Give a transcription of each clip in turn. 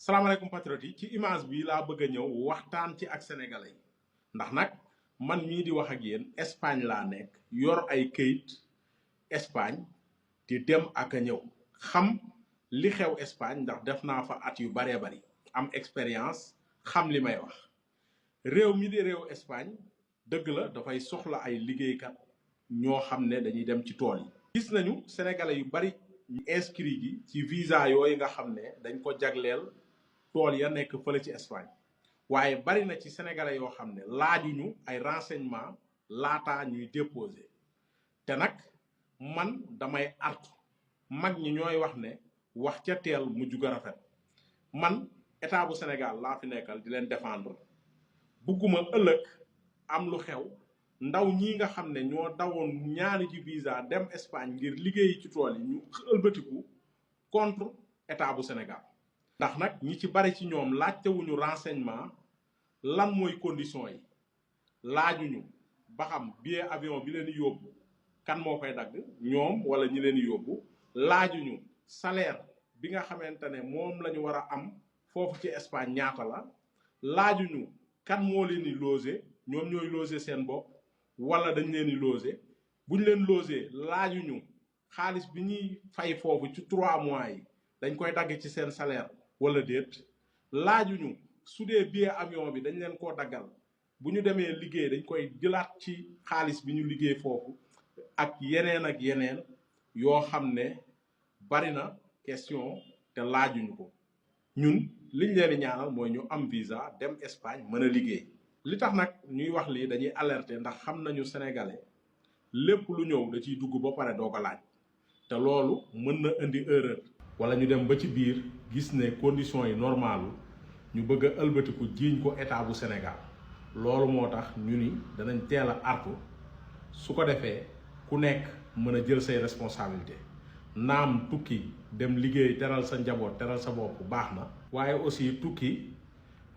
salaamaaleykum patriote yi ci image bi laa bëgg a ñëw waxtaan ci ak sénégalais yi ndax nag man mii di wax ak yéen Espagne laa nekk yor ay këyit Espagne di dem ak a ñëw xam li xew Espagne ndax def naa fa at yu baree bari am expérience xam li may wax réew mi di réew Espagne dëgg la dafay soxla ay liggéeykat ñoo xam ne dañuy dem ci tool yi. gis nañu sénégalais yu bari ñu inscrit gi ci visa yooyu nga xam ne dañ ko jagleel tool ya nekk fële ci Espagne waaye bari na ci sénégalais yoo xam ne laajuñu ay renseignement laataa ñuy déposer te nag man damay artu mag ñi ñooy wax ne wax ca teel mujj ga rafet man état bu Sénégal laa fi nekkal di leen défendre bugguma ëllëg am lu xew ndaw ñi nga xam ne ñoo dawoon ñaari ci visa dem Espagne ngir liggéeyi ci tool yi ñu ëlbatiku contre état bu Sénégal ndax nag ñi ci bari ci ñoom laajtewuñu renseignement lan mooy condition yi laajuñu ba xam billet avion bi leen di yóbbu kan moo koy dagg ñoom wala ñi leen di yóbbu laajuñu salaire bi nga xamante ne moom la ñu war a am foofu ci Espagne ñaata la laajuñu kan moo leen di loger ñoom ñooy loger seen bopp wala dañ leen di loger buñ leen loger laajuñu xaalis bi ñuy fay foofu ci 3 mois yi dañ koy dagg ci seen salaire wala déet laajuñu su dee billet avion bi dañ leen koo daggal bu ñu demee liggéey dañ koy jëlaat ci xaalis bi ñu liggéey foofu ak yeneen yoo xam ne bari na question te laajuñu ko ñun liñ leen di ñaanal mooy ñu am visa dem Espagne mën a liggéey. li tax nag ñuy wax lii dañuy alerter ndax xam nañu sénégalais lépp lu ñëw da ciy dugg ba pare doo ko laaj te loolu mën na indi erreur. wala ñu dem ba ci biir gis ne conditions yi normalu ñu bëgg a ëlbatiku jiiñ ko état bu Sénégal loolu moo tax ñu ni danañ teel a artu su ko defee ku nekk mën a jël say responsabilité naam tukki dem liggéey teral sa njaboot teral sa bopp baax na waaye aussi tukki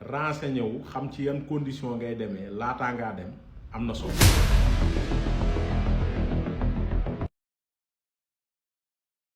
renseigné wu xam ci yan condition ngay demee laataa ngaa dem am na solo.